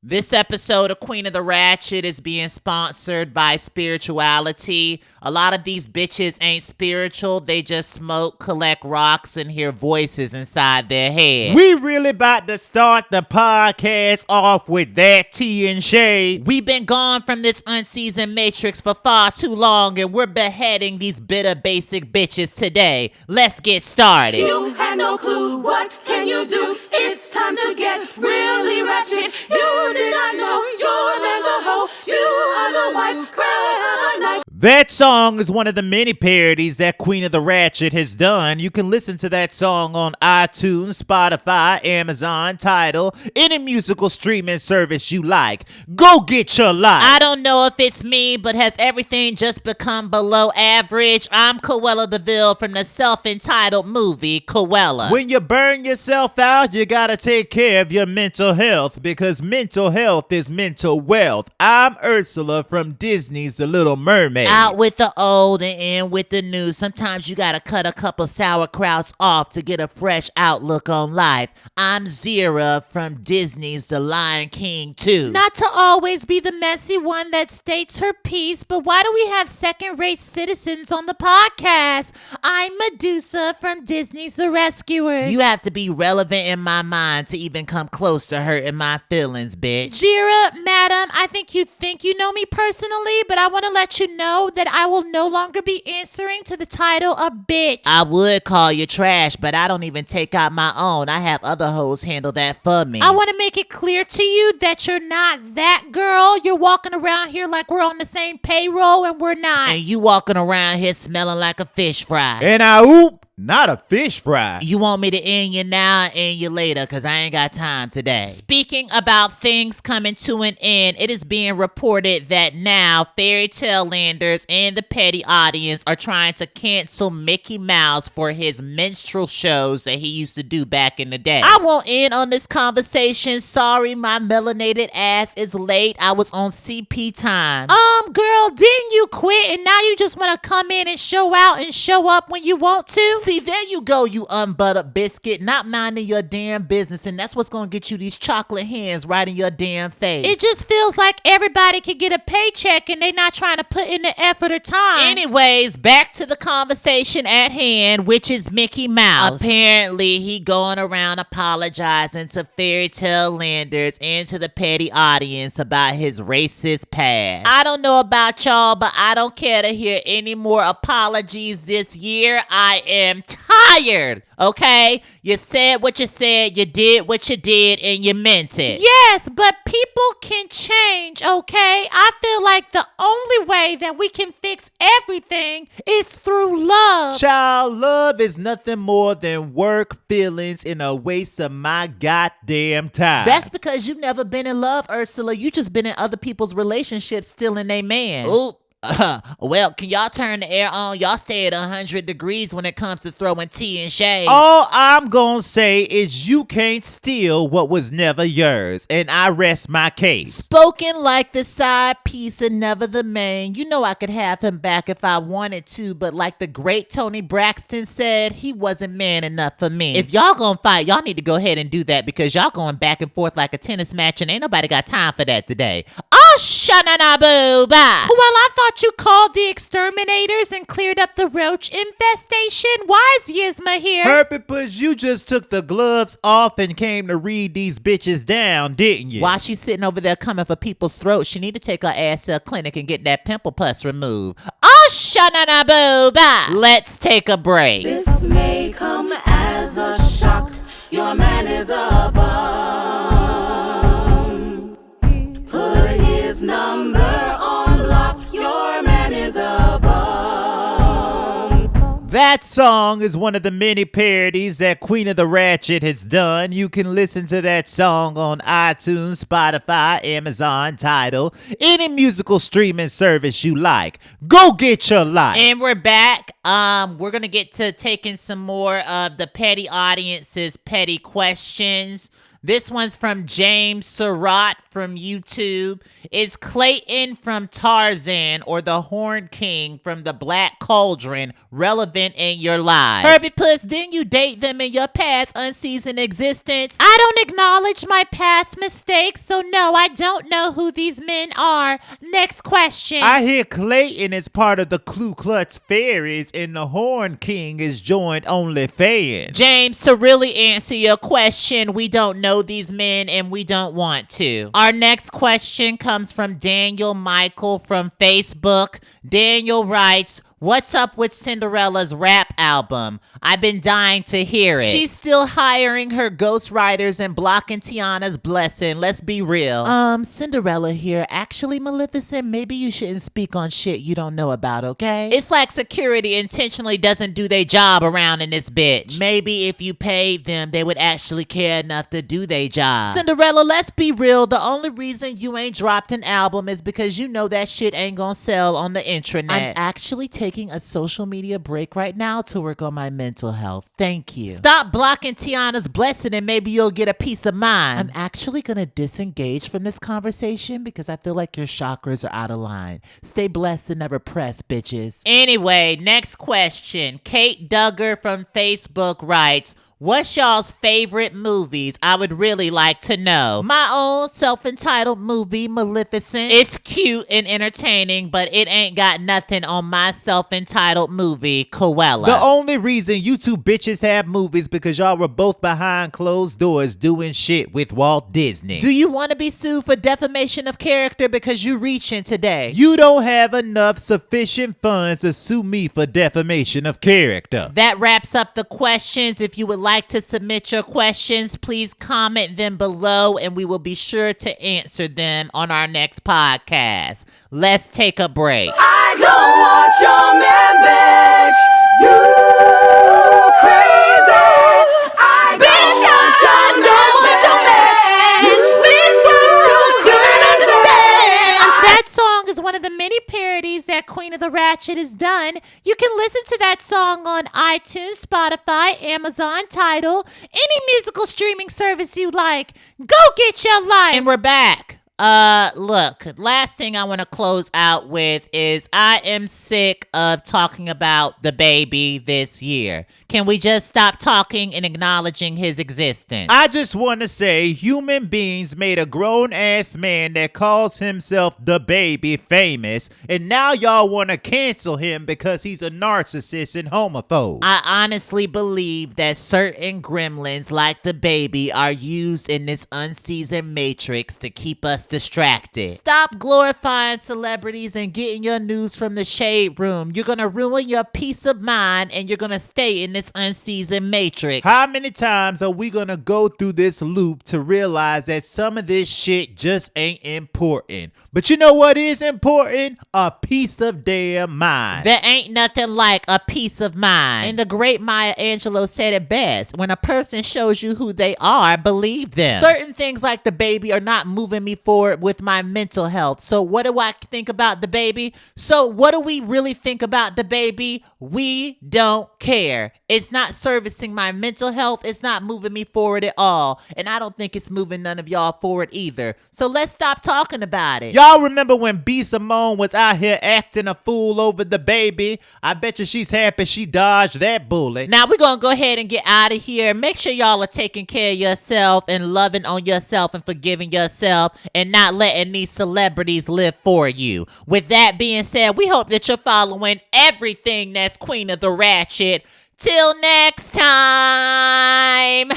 This episode of Queen of the Ratchet is being sponsored by Spirituality. A lot of these bitches ain't spiritual. They just smoke, collect rocks, and hear voices inside their head. We really about to start the podcast off with that tea and shade. We've been gone from this unseasoned matrix for far too long, and we're beheading these bitter basic bitches today. Let's get started. You had no clue, what can you do? It's time to get really ratchet. You did not know your man's a hoe. You are the wife, grab a knife. That song is one of the many parodies that Queen of the Ratchet has done. You can listen to that song on iTunes, Spotify, Amazon, Tidal, any musical streaming service you like. Go get your life. I don't know if it's me, but has everything just become below average? I'm Coella DeVille from the self-entitled movie Coella. When you burn yourself out, you gotta take care of your mental health, because mental health is mental wealth. I'm Ursula from Disney's The Little Mermaid. Out with the old and in with the new. Sometimes you gotta cut a couple sauerkrauts off to get a fresh outlook on life. I'm Zira from Disney's The Lion King 2. Not to always be the messy one that states her piece, but why do we have second-rate citizens on the podcast? I'm Medusa from Disney's The Rescuers. You have to be relevant in my mind to even come close to hurting my feelings, bitch. Zira, madam, I think you know me personally, but I want to let you know that I will no longer be answering to the title of bitch. I would call you trash, but I don't even take out my own. I have other hoes handle that for me. I want to make it clear to you that you're not that girl. You're walking around here like we're on the same payroll and we're not. And you walking around here smelling like a fish fry. And oop, not a fish fry. You want me to end you now, end you later, because I ain't got time today. Speaking about things coming to an end, it is being reported that now Fairy Tale Landers and the petty audience are trying to cancel Mickey Mouse for his minstrel shows that he used to do back in the day. I won't end on this conversation. Sorry, my melanated ass is late. I was on CP time. Girl, didn't you quit and now you just want to come in and show out and show up when you want to? See, there you go, you unbuttered biscuit, not minding your damn business, and that's what's gonna get you these chocolate hands right in your damn face. It just feels like everybody can get a paycheck and they not trying to put in the effort or time. Anyways, back to the conversation at hand, which is Mickey Mouse. Apparently, he going around apologizing to Fairy Tale Landers and to the petty audience about his racist past. I don't know about y'all, but I don't care to hear any more apologies this year. I am tired, okay? You said what you said, you did what you did, and you meant it. Yes, but people can change, okay? I feel like the only way that we can fix everything is through love. Child, love is nothing more than work, feelings, and a waste of my goddamn time. That's because you've never been in love, Ursula. You just been in other people's relationships stealing their man. Ooh. Well, can y'all turn the air on? Y'all stay at 100 degrees when it comes to throwing tea and shade. All I'm gonna say is you can't steal what was never yours, and I rest my case. Spoken like the side piece and never the main. You know I could have him back if I wanted to, but like the great Tony Braxton said, he wasn't man enough for me. If y'all gonna fight, y'all need to go ahead and do that, because y'all going back and forth like a tennis match, and ain't nobody got time for that today. Oh, shanana-boo-ba. Well, I thought you called the exterminators and cleared up the roach infestation. Why is Yzma here? Herpipus, you just took the gloves off and came to read these bitches down, didn't you? While she's sitting over there coming for people's throats, she need to take her ass to a clinic and get that pimple pus removed. Oh, shanana-boo-ba. Let's take a break. This may come as a shock. Your man is a bum. Put his number on lock. Your man is a bum. That song is one of the many parodies that Queen of the Ratchet has done. You can listen to that song on iTunes, Spotify, Amazon, Tidal, any musical streaming service you like. Go get your life. And we're back. We're gonna get to taking some more of the petty audience's petty questions. This one's from James Surratt from YouTube. Is Clayton from Tarzan or the Horn King from the Black Cauldron relevant in your lives? Herbie Puss, didn't you date them in your past unseasoned existence? I don't acknowledge my past mistakes, so no, I don't know who these men are. Next question. I hear Clayton is part of the Ku Klux Fairies and the Horn King is joined OnlyFans. James, to really answer your question, we don't know these men and we don't want to. Our next question comes from Daniel Michael from Facebook. Daniel writes, what's up with Cinderella's rap album? I've been dying to hear it. She's still hiring her ghostwriters and blocking Tiana's blessing. Let's be real. Cinderella here. Actually, Maleficent, maybe you shouldn't speak on shit you don't know about, okay? It's like security intentionally doesn't do their job around in this bitch. Maybe if you paid them, they would actually care enough to do their job. Cinderella, let's be real. The only reason you ain't dropped an album is because you know that shit ain't gonna sell on the intranet. I'm actually taking a social media break right now to work on my mental health. Thank you. Stop blocking Tiana's blessing and maybe you'll get a peace of mind. I'm actually gonna disengage from this conversation because I feel like your chakras are out of line. Stay blessed and never press, bitches. Anyway, next question. Kate Duggar from Facebook writes, what's y'all's favorite movies? I would really like to know. My own self-entitled movie, Maleficent. It's cute and entertaining, but it ain't got nothing on my self-entitled movie, Cruella. The only reason you two bitches have movies because y'all were both behind closed doors doing shit with Walt Disney. Do you want to be sued for defamation of character because you reaching today? You don't have enough sufficient funds to sue me for defamation of character. That wraps up the questions. If you would like to submit your questions, please comment them below and we will be sure to answer them on our next podcast. Let's take a break. I don't want your man, bitch. You crazy. I don't want your man. Bitch, you can't understand. That song is one of the many parodies that Queen of the Ratchet has done. You can listen to that song on iTunes, Spotify, Amazon, Tidal, any musical streaming service you like. Go get your life. And we're back. Look, last thing I want to close out with is I am sick of talking about the baby this year. Can we just stop talking and acknowledging his existence? I just want to say human beings made a grown-ass man that calls himself the baby famous, and now y'all want to cancel him because he's a narcissist and homophobe. I honestly believe that certain gremlins like the baby are used in this unseasoned matrix to keep us distracted. Stop glorifying celebrities and getting your news from the shade room. You're gonna ruin your peace of mind and you're gonna stay in this unseasoned matrix. How many times are we gonna go through this loop to realize that some of this shit just ain't important? But you know what is important? A peace of damn mind. There ain't nothing like a peace of mind. And the great Maya Angelou said it best. When a person shows you who they are, believe them. Certain things like the baby are not moving me forward with my mental health. So what do I think about the baby? So what do we really think about the baby? We don't care. It's not servicing my mental health. It's not moving me forward at all. And I don't think it's moving none of y'all forward either. So let's stop talking about it. Y'all remember when B. Simone was out here acting a fool over the baby? I bet you she's happy she dodged that bullet. Now we're gonna go ahead and get out of here. Make sure y'all are taking care of yourself and loving on yourself and forgiving yourself and not letting these celebrities live for you. With that being said, we hope that you're following everything that's Queen of the Ratchet. Till next time.